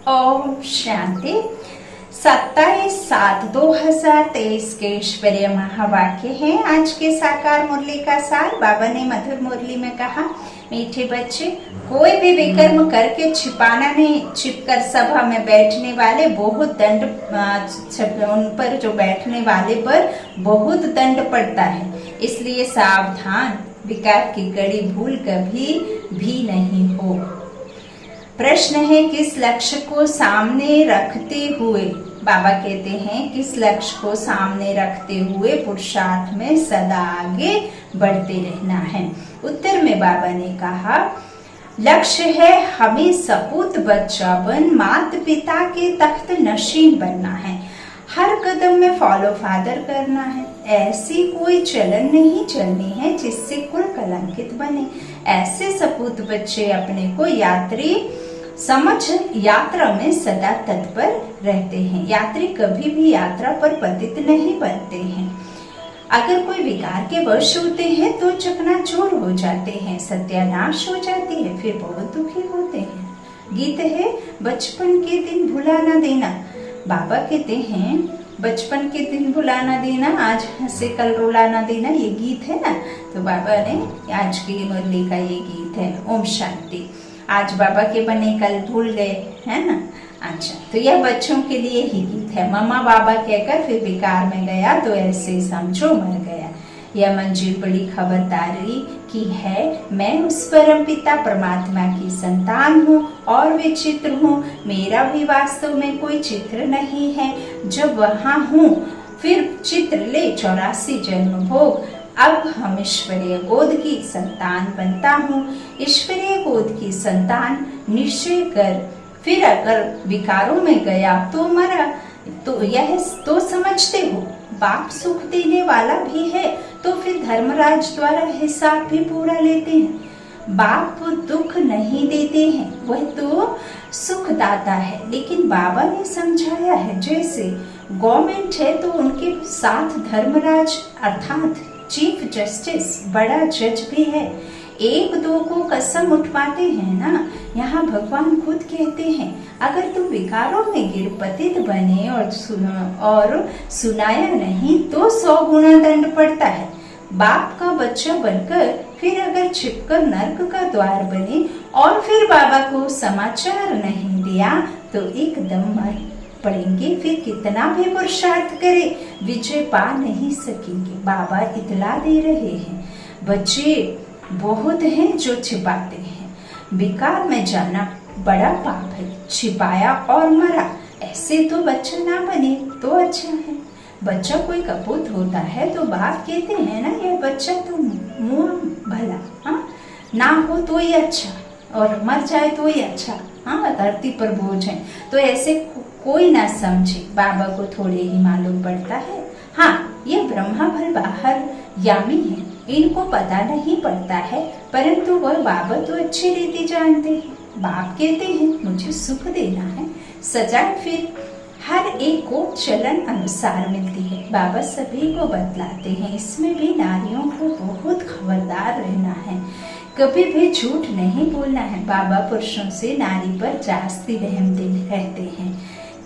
ओम शांति। 27/7/2023 के ईश्वरीय महावाक्य है। आज के साकार मुरली का सार बाबा ने मधुर मुरली में कहा, मीठे बच्चे, कोई भी विकर्म करके छिपाना नहीं। छिपकर सभा में बैठने वाले बहुत दंड, उन पर जो बैठने वाले पर बहुत दंड पड़ता है, इसलिए सावधान, विकार की कड़ी भूल कभी भी नहीं हो। प्रश्न है, किस लक्ष्य को सामने रखते हुए, बाबा कहते हैं, किस लक्ष्य को सामने रखते हुए पुरुषार्थ में सदा आगे बढ़ते रहना है। उत्तर में बाबा ने कहा, लक्ष्य है हमें सपूत बच्चा बन माता पिता के तख्त नशीन बनना है। हर कदम में फॉलो फादर करना है। ऐसी कोई चलन नहीं चलनी है जिससे कुल कलंकित बने। ऐसे सपूत बच्चे अपने को यात्री समझ यात्रा में सदा तत्पर रहते हैं। यात्री कभी भी यात्रा पर पतित नहीं बनते हैं। अगर कोई विकार के वश होते हैं तो चकनाचूर हो जाते हैं, सत्यानाश हो जाती है, फिर बहुत दुखी होते हैं। गीत है, बचपन के दिन भुला ना देना। बाबा कहते हैं, बचपन के दिन भुलाना देना, आज हंसे कल रुलाना देना, ये गीत है ना। तो बाबा ने आज की मुरली का ये गीत है। ओम शांति। आज बाबा के बने कल भूल गए, है ना। अच्छा, तो यह बच्चों के लिए ही गीत है। मम्मा बाबा कहकर फिर विकार में गया तो ऐसे समझो मर गया। यह मंजिल बड़ी खबरदारी की है। मैं उस परम पिता परमात्मा की संतान हूँ और विचित्र हूँ। मेरा भी वास्तव में कोई चित्र नहीं है। जब वहाँ हूँ फिर चित्र ले 84 जन्म भोग। अब हम ईश्वरीय गोद की संतान बनता हूँ। ईश्वरीय गोद की संतान निश्चय कर, फिर अगर विकारों में गया तो मरा। तो यह तो समझते हो, बाप सुख देने वाला भी है तो फिर धर्मराज द्वारा हिसाब भी पूरा लेते हैं। बाप दुख नहीं देते हैं, वह तो सुख दाता है। लेकिन बाबा ने समझाया है, जैसे गवर्नमेंट है तो उनके साथ धर्मराज अर्थात चीफ जस्टिस बड़ा जज भी है। एक दो को कसम उठवाते हैं ना। यहाँ भगवान खुद कहते हैं, अगर तुम विकारों में गिर पतित बने और सुनाया नहीं तो 100 गुना दंड पड़ता है। बाप का बच्चा बनकर फिर अगर छिपकर नर्क का द्वार बने और फिर बाबा को समाचार नहीं दिया तो एकदम मर पड़ेंगे। फिर कितना भी पुरुषार्थ करे, विजय पा नहीं सकेंगे। बाबा इतला दे रहे हैं, बच्चे बहुत हैं जो छिपाते हैं। विकार में जाना बड़ा पाप है। छिपाया और मरा, ऐसे तो बच्चा ना बने तो अच्छा है। बच्चा कोई कपूत होता है तो बाप कहते हैं ना, यह बच्चा तो मुँह भला, हाँ ना हो तो ही अच्छा, और मर जाए तो ही अच्छा। हाँ, धरती पर बोझ है तो ऐसे कोई ना समझे। बाबा को थोड़े ही मालूम पड़ता है। हाँ, ये ब्रह्मा भल बाहर यामी है, इनको पता नहीं पड़ता है, परंतु वह बाबा तो अच्छी रीति जानते हैं। बाप कहते हैं, मुझे सुख देना है। सजा फिर हर एक को चलन अनुसार मिलती है। बाबा सभी को बतलाते हैं, इसमें भी नारियों को बहुत खबरदार रहना है। कभी भी झूठ नहीं बोलना है। बाबा पुरुषों से नारी पर जास्ती रहम दिल रहते हैं,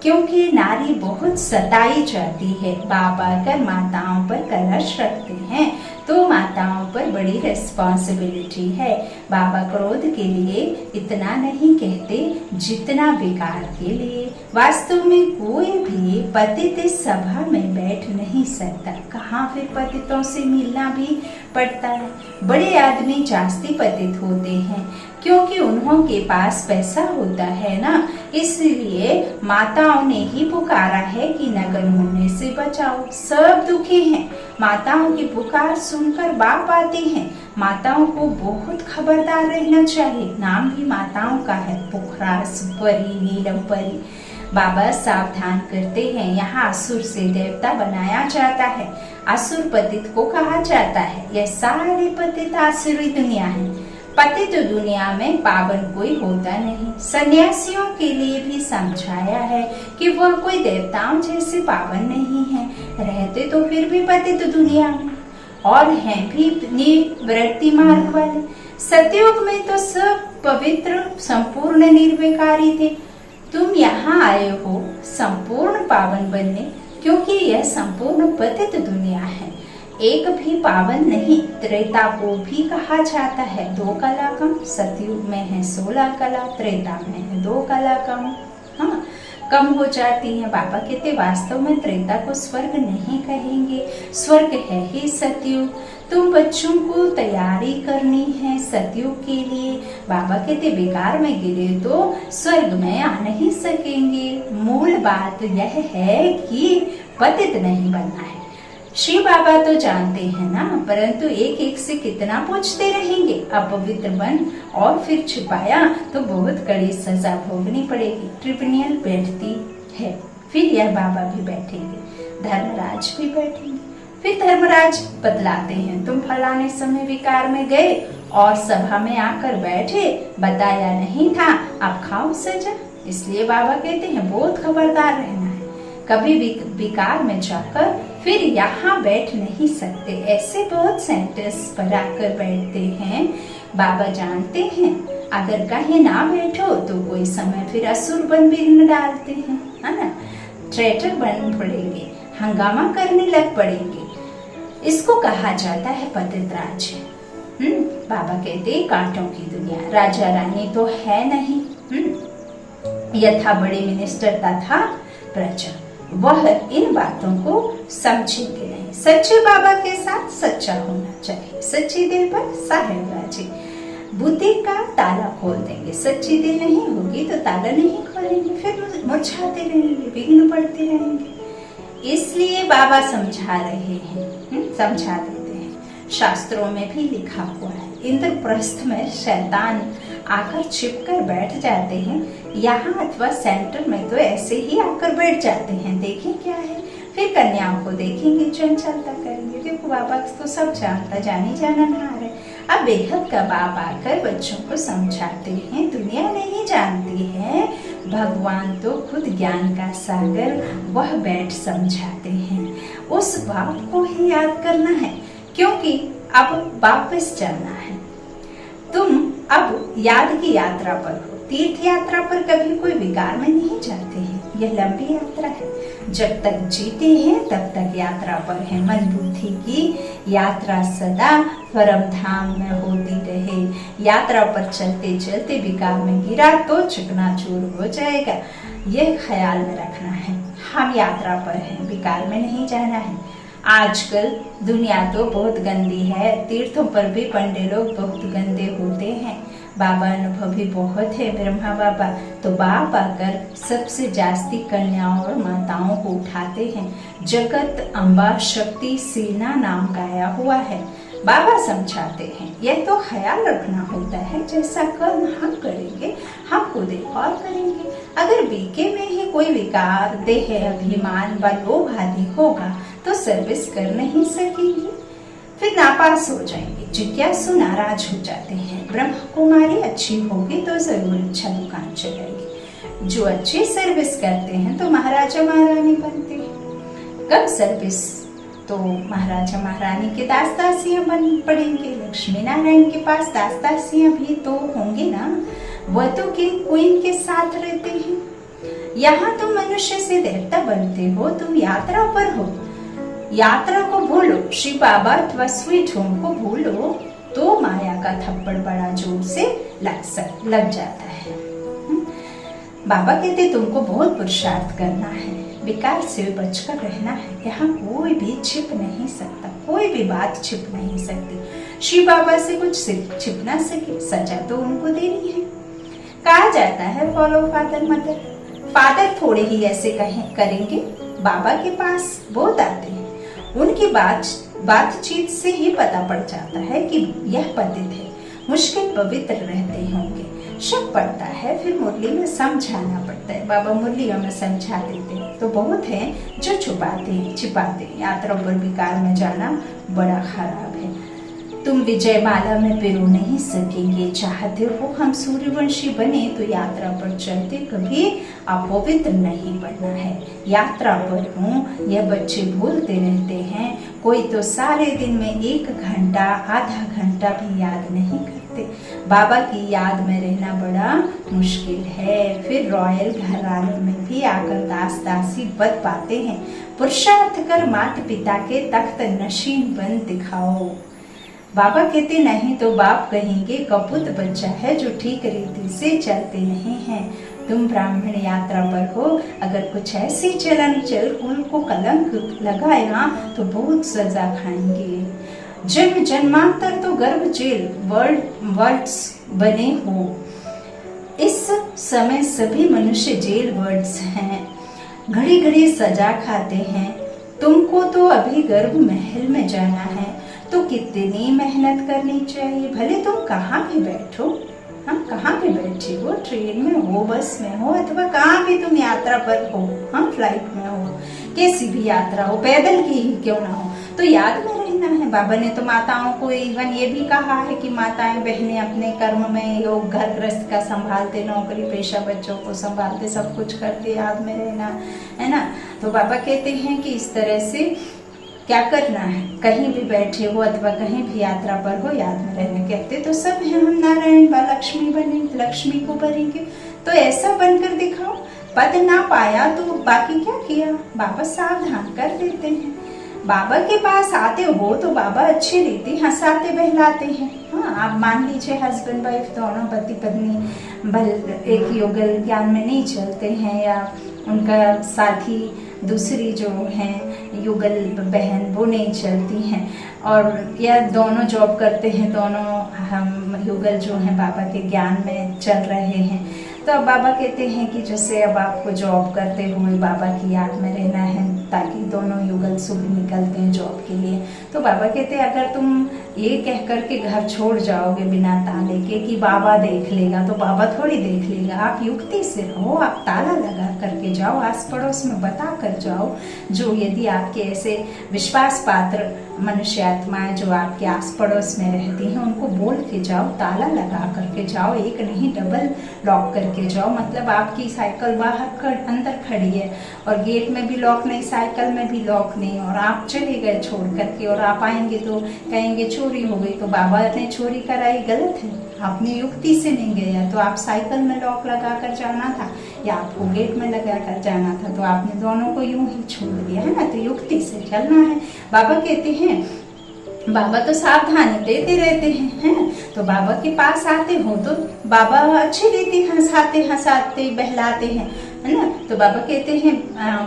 क्योंकि नारी बहुत सताई जाती है। बाबा अगर माताओं पर कलश रखते हैं तो माताओं पर बड़ी रिस्पॉन्सिबिलिटी है। बाबा क्रोध के लिए इतना नहीं कहते जितना विकार के लिए। वास्तव में कोई भी पतित इस सभा में बैठ नहीं सकता। कहाँ फिर पतितों से मिलना भी पड़ता है। बड़े आदमी जास्ती पतित होते हैं क्योंकि उन्हों के पास पैसा होता है ना, इसलिए माताओं ने ही पुकारा है कि नगर होने से बचाओ। सब दुखी हैं। माताओं की पुकार सुनकर बाप आते हैं। माताओं को बहुत खबरदार रहना चाहिए। नाम भी माताओं का है, पुखरास परी, नीलम परी। बाबा सावधान करते हैं, यहाँ असुर से देवता बनाया जाता है। असुर पतित को कहा जाता है। यह सारी पतित आसुरी दुनिया है। पतित दुनिया में पावन कोई होता नहीं। सन्यासियों के लिए भी समझाया है कि वह कोई देवताओं जैसे पावन नहीं है। रहते तो फिर भी पतित दुनिया में और हैं भी निवृत्ति मार्ग वाले। सतयुग में तो सब पवित्र संपूर्ण निर्विकारी थे, तुम यहाँ आए हो संपूर्ण पावन बनने, क्योंकि यह संपूर्ण पतित दुनिया है। एक भी पावन नहीं। त्रेता को भी कहा जाता है 2 कला कम। सतयुग में है 16 कला, त्रेता में है 2 कला कम। हाँ, कम हो जाती है। बाबा कहते वास्तव में त्रेता को स्वर्ग नहीं कहेंगे, स्वर्ग है ही सतयुग। तुम बच्चों को तैयारी करनी है सतयुग के लिए। बाबा कहते बेकार में गिरे तो स्वर्ग में आ नहीं सकेंगे। मूल बात यह है कि पतित नहीं बनना है। श्री बाबा तो जानते हैं ना, परंतु एक एक से कितना पूछते रहेंगे। अपवित्र बन और फिर छिपाया तो बहुत कड़ी सजा भोगनी पड़ेगी। ट्रिब्यूनल बैठती है, फिर यह बाबा भी बैठेंगे, धर्मराज भी बैठेंगे। फिर धर्मराज बतलाते हैं तुम फलाने समय विकार में गए और सभा में आकर बैठे, बताया नहीं था, अब खाओ सजा। इसलिए बाबा कहते हैं बहुत खबरदार रहना है। कभी भी विकार में जाकर फिर यहाँ बैठ नहीं सकते। ऐसे बहुत सेंटर्स पर आकर बैठते हैं। बाबा जानते हैं अगर कहीं ना बैठो तो कोई समय फिर असुर बन विघ्न डालते हैं, है ना, ट्रेटर बन पड़ेंगे, हंगामा करने लग पड़ेंगे। इसको कहा जाता है पतित राज। बाबा कहते कांटों की दुनिया, राजा रानी तो है नहीं। यथा बड़े मिनिस्टर तथा प्रजा, वह इन बातों को समझेंगे नहीं। सच्चे बाबा के साथ सच्चा होना चाहिए। सच्चे दिल पर साहेब राजी, बुद्धि का ताला खोल देंगे। सच्ची दिल नहीं होगी तो ताला नहीं खोलेंगे, फिर मुरझाते रहेंगे, विघ्न पड़ते रहेंगे। इसलिए बाबा समझा रहे हैं, समझा देते हैं। शास्त्रों में भी लिखा हुआ है इंद्रप्रस्थ में शैतान आकर छिपकर बैठ जाते हैं। यहाँ अथवा सेंटर में तो ऐसे ही आकर बैठ जाते हैं। देखें क्या है, फिर कन्याओं को देखेंगे चंचलता करेंगे। देखो बाबा तो सब जानता, जानी जाना नहार है। अब बेहद का बाप आकर बच्चों को समझाते हैं दुनिया नहीं जानती है, भगवान तो खुद ज्ञान का सागर, वह बैठ समझाते हैं। उस बाप को ही याद करना है, क्योंकि अब वापस जाना है। तुम अब याद की यात्रा पर हो। तीर्थ यात्रा पर कभी कोई विकार में नहीं जाते हैं। यह लंबी यात्रा है। जब तक जीते हैं तब तक यात्रा पर है। मन बुद्धि की यात्रा सदा परम धाम में होती रहे। यात्रा पर चलते चलते विकार में गिरा तो चकनाचूर हो जाएगा। यह ख्याल में रखना है। हम यात्रा पर हैं, विकार में नहीं जाना है। आजकल दुनिया तो बहुत गंदी है। तीर्थों पर भी पंडे लोग बहुत गंदे होते हैं। बाबा अनुभवी बहुत है। ब्रह्मा बाबा तो बाप आकर सबसे जास्ती कन्याओं और माताओं को उठाते हैं। जगत अम्बा शक्ति सीना नाम गाया हुआ है। बाबा समझाते हैं यह तो ख्याल रखना होता है, जैसा कर्म हम करेंगे हम खुद और करेंगे। अगर बीके में ही कोई विकार, देह अभिमान व लोभ आदि होगा तो सर्विस कर नहीं सकेंगे, फिर नापास हो जाएंगे। जिज्ञासु नाराज हो जाते हैं। ब्रह्म कुमारी अच्छी होगी तो जरूर अच्छा दुकान चलेगी। जो अच्छी सर्विस करते हैं तो महाराजा महारानी बनते हैं। कब सर्विस तो महाराजा महारानी के दास दासियां बन पड़ेंगे। लक्ष्मी नारायण के पास दास दासियां भी तो होंगे ना, वह तो किंग क्वीन के साथ रहते हैं। यहाँ तुम मनुष्य से देवता बनते हो, तुम यात्रा पर हो। यात्रा को भूलो, श्री बाबा अथवा स्वीट होम को भूलो तो माया का थप्पड़ बड़ा जोर से लग जाता है। बाबा कहते तुमको बहुत पुरुषार्थ करना है, विकार से बचकर रहना है। यहाँ कोई भी छिप नहीं सकता, कोई भी बात छिप नहीं सकती। श्री बाबा से कुछ छिप ना सके, सजा तो उनको देनी है। कहा जाता है फॉलो फादर मदर। फादर थोड़े ही ऐसे करेंगे। बाबा के पास बहुत आते हैं, उनकी बातचीत से ही पता पड़ जाता है कि यह पतित है, मुश्किल पवित्र रहते होंगे। शक पड़ता है, फिर मुरली में समझाना पड़ता है। बाबा मुरलियों में समझा देते हैं। तो बहुत है जो छुपाते हैं छिपाते हैं। यात्रा पर विकार में जाना बड़ा खराब है। तुम विजय माला में पिरो नहीं सकेंगे। चाहते हो हम सूर्यवंशी बने तो यात्रा पर चलते कभी अपवित्र नहीं बनना है। यात्रा पर हूँ यह बच्चे भूलते रहते हैं। कोई तो सारे दिन में 1 घंटा आधा घंटा भी याद नहीं करता। सकते। बाबा की याद में रहना बड़ा मुश्किल है। फिर रॉयल घराने में भी आकर दास दासी बन पाते हैं। पुरुषार्थ कर माता पिता के तख्त नशीन बन दिखाओ। बाबा कहते नहीं तो बाप कहेंगे कपूत बच्चा है जो ठीक रीति से चलते नहीं है। तुम ब्राह्मण यात्रा पर हो, अगर कुछ ऐसी चलन चल कुल को कलंक लगाया तो बहुत सजा खाएंगे। जन्म जन्मांतर तो गर्भ जेल वर्ड्स बने हो। इस समय सभी मनुष्य जेल वर्ड्स हैं, घड़ी घड़ी सजा खाते हैं। तुमको तो अभी गर्भ महल में जाना है तो कितनी मेहनत करनी चाहिए। भले तुम कहाँ भी बैठो, हम कहाँ भी बैठे हो, ट्रेन में हो, बस में हो, अथवा कहाँ भी तुम यात्रा पर हो, हम फ्लाइट में हो, कैसी भी यात्रा हो, पैदल की ही क्यों ना हो, तो याद में रहना है। बाबा ने तो माताओं को इवन ये भी कहा है कि माताएं बहनें अपने कर्म में योग घर गृहस्थ का संभालते, नौकरी पेशा बच्चों को संभालते, सब कुछ करते, याद में रहना है ना। तो बाबा कहते हैं कि इस तरह से क्या करना है, कहीं भी बैठे हो अथवा कहीं भी यात्रा पर हो, याद में रहने। कहते तो सब हैं हम नारायण व लक्ष्मी बने, लक्ष्मी को भरेंगे, तो ऐसा बनकर दिखाओ। पद ना पाया तो बाकी क्या किया, बाबा सावधान कर देते हैं। बाबा के पास आते हो तो बाबा अच्छी रीति हंसाते बहलाते हैं। हाँ, आप मान लीजिए हस्बैंड वाइफ दोनों पति पत्नी एक युगल ज्ञान में नहीं चलते हैं, या उनका साथी दूसरी जो है युगल बहन वो नहीं चलती हैं, और या दोनों जॉब करते हैं, दोनों हम युगल जो हैं बाबा के ज्ञान में चल रहे हैं। तो अब बाबा कहते हैं कि जैसे अब आपको जॉब करते हुए बाबा की याद में रहना है, ताकि दोनों युगल शुभ निकलते हैं जॉब के लिए। तो बाबा कहते हैं अगर तुम ये कह करके घर छोड़ जाओगे बिना ताले के कि बाबा देख लेगा, तो बाबा थोड़ी देख लेगा। आप युक्ति से रहो, आप ताला लगा करके जाओ, आस पड़ोस में बता कर जाओ, जो यदि आपके ऐसे विश्वास पात्र मनुष्य आत्माएं जो आपके आस पड़ोस में रहती हैं उनको बोल के जाओ, ताला लगा करके जाओ, एक नहीं डबल लॉक करके जाओ। मतलब आपकी साइकिल बाहर अंदर खड़ी है और गेट में भी लॉक नहीं, साइकिल में भी लॉक नहीं, और आप चले गए छोड़ करके, और आप आएंगे तो कहेंगे चोरी हो गई, तो बाबा ने चोरी कराई, गलत है। आपने युक्ति से नहीं गया, तो आप साइकिल में लॉक लगा कर जाना था या आपको गेट में लगा कर जाना था, तो आपने दोनों को यूं ही छोड़ दिया है ना। तो युक्ति से चलना है। बाबा कहते हैं, बाबा तो सावधानी देते रहते हैं, तो बाबा के पास आते हो तो बाबा अच्छी रीति हंसाते हंसाते बहलाते हैं, है ना। तो बाबा कहते हैं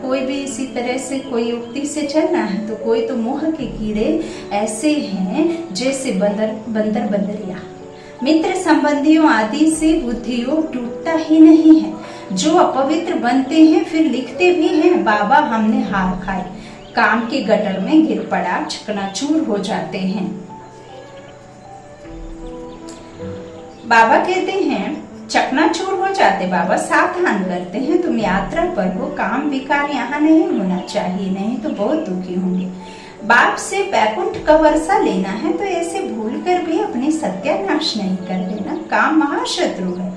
कोई भी इसी तरह से कोई युक्ति से चलना है, तो कोई तो मोह के कीड़े ऐसे हैं जैसे बंदर बंदरिया, मित्र संबंधियों आदि से बुद्धियों टूटता ही नहीं है। जो अपवित्र बनते हैं फिर लिखते भी हैं बाबा हमने हार खाई, काम के गटर में गिर पड़ा, चकनाचूर हो जाते हैं। बाबा कहते हैं चकनाचूर हो जाते, बाबा सावधान करते हैं तुम यात्रा पर हो, काम विकार यहाँ नहीं होना चाहिए, नहीं तो बहुत दुखी होंगे। बाप से बैकुंठ का वर्षा लेना है तो ऐसे भूलकर भी अपनी सत्यानाश नहीं कर लेना, काम महाशत्रु है,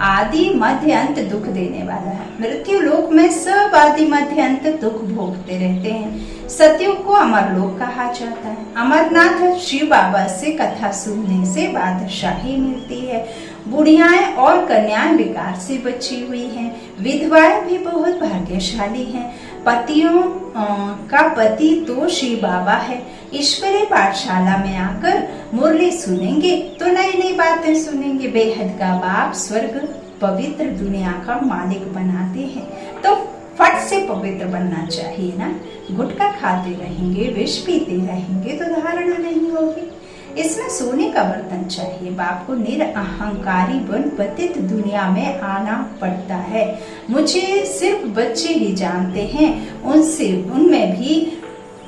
आदि मध्य अंत दुख देने वाला है। मृत्यु लोक में सब आदि मध्य अंत दुख भोगते रहते हैं। सतयुग को अमर लोक कहा जाता है। अमरनाथ शिव बाबा से कथा सुनने से बादशाही मिलती है। बुढ़ियाएं और कन्याएं विकार से बची हुई हैं। विधवाएं भी बहुत भाग्यशाली हैं। पतियों का पति तो शिव बाबा है। ईश्वरीय पाठशाला में आकर मुरली सुनेंगे तो नई नई बातें सुनेंगे। बेहद का बाप स्वर्ग पवित्र दुनिया का मालिक बनाते हैं, तो फट से पवित्र बनना चाहिए ना। गुटखा खाते रहेंगे, विष पीते रहेंगे तो धारणा नहीं होगी। इसमें सोने का बर्तन चाहिए। बाप को निरअहंकारी बन पतित दुनिया में आना पड़ता है। मुझे सिर्फ बच्चे ही जानते हैं,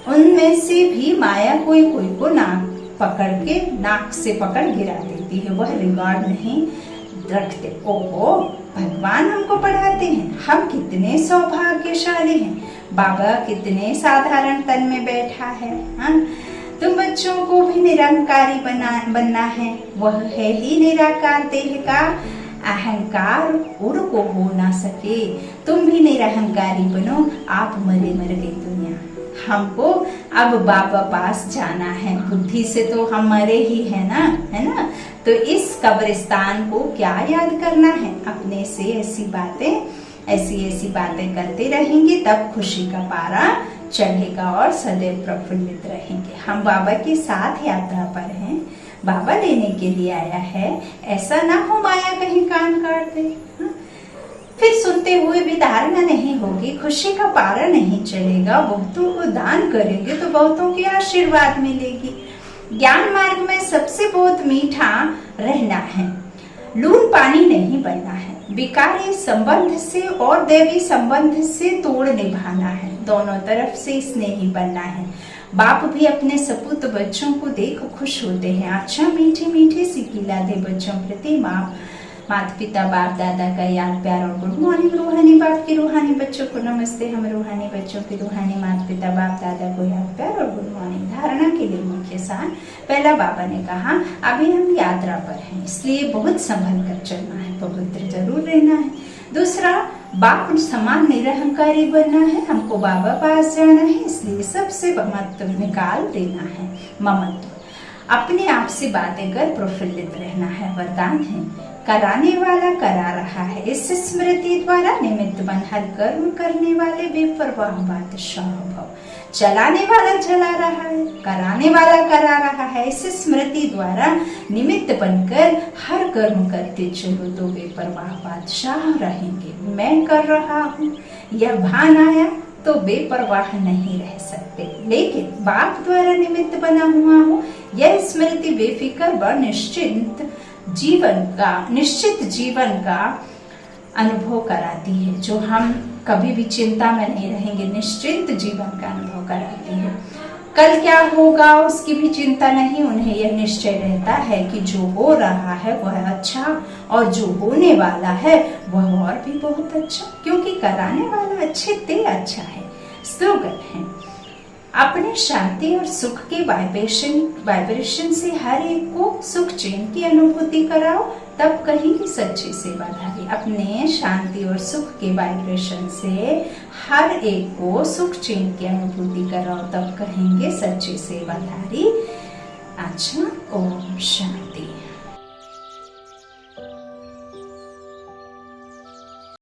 उनमें से भी माया कोई को नाक से पकड़ गिरा देती है, वह रिगार्ड नहीं रखते। ओहो, भगवान हमको पढ़ाते हैं, हम कितने सौभाग्यशाली हैं। बाबा कितने साधारण तन में बैठा है। हाँ, तुम बच्चों को भी निरंकारी बनना है, वह है ही निराकार देह का अहंकार उड़ को हो ना सके। तुम भी निरहंकारी बनो, आप मरे मर गई दुनिया। हमको अब बाबा पास जाना है। बुद्धि से तो हम मरे ही है ना। तो इस कब्रिस्तान को क्या याद करना है, अपने से ऐसी बातें करते रहेंगे, तब खुशी का पारा चढ़ेगा और सदैव प्रफुल्लित रहेंगे। हम बाबा के साथ यात्रा पर हैं, बाबा लेने के लिए आया है, ऐसा ना हो माया कहीं कान काट दे। फिर सुनते हुए भी धारणा नहीं होगी, खुशी का पारा नहीं चढ़ेगा। बहुतों को दान करेंगे तो बहुतों की आशीर्वाद मिलेगी। ज्ञान मार्ग में सबसे बहुत मीठा रहना है, लून पानी नहीं बनना है। विकारी संबंध से और दैवी संबंध से तोड़ निभाना है, दोनों तरफ से स्नेही बनना है। बाप भी अपने सपूत बच्चों को देख खुश होते हैं। अच्छा मीठे मीठे सिकिला दे बच्चों प्रति माता पिता बाप दादा का याद प्यार और गुड मॉर्निंग। रूहानी बाप की रूहानी बच्चों को नमस्ते। हम रूहानी बच्चों की रूहानी माता पिता बाप दादा को याद प्यार और गुड मॉर्निंग। धारणा के लिए मुख्य सार, पहला बाबा ने कहा अभी हम यात्रा पर हैं, इसलिए बहुत संभल कर चलना है, पवित्र जरूर रहना है। दूसरा, बाप समान निरहंकारी बनना है, हमको बाबा पास जाना है, इसलिए सबसे महत्व निकाल देना है, ममत्व। अपने आप से बातें कर प्रफुल्लित रहना है, वरदान है। कराने वाला करा रहा है, इस स्मृति द्वारा निमित्त बन हर कर्म करने वाले बेपरवाह बादशाह भव। चलाने वाला चला रहा है, कराने वाला करा रहा है, इस स्मृति द्वारा निमित्त बनकर हर कर्म करते चलो तो बेपरवाह बादशाह रहेंगे। मैं कर रहा हूँ, यह भान आया तो बेपरवाह नहीं रह सकते, लेकिन बाप द्वारा निमित्त बना हुआ हूँ, यह स्मृति बेफिक्र व निश्चित जीवन का अनुभव कराती है। जो हम कभी भी चिंता में नहीं रहेंगे, निश्चिंत जीवन का अनुभव कराती है। कल क्या होगा उसकी भी चिंता नहीं, उन्हें यह निश्चय रहता है कि जो हो रहा है वह अच्छा और जो होने वाला है वह और भी बहुत अच्छा, क्योंकि कराने वाला अच्छे ते अच्छा है। स्लोगन है, अपने शांति और सुख के वाइब्रेशन से हर एक को सुख चैन की अनुभूति कराओ, तब कहेंगे सच्ची सेवाधारी। अपने शांति और सुख के वाइब्रेशन से हर एक को सुख चैन की अनुभूति कराओ, तब कहेंगे सच्ची सेवाधारी। अच्छा, ओम शांति।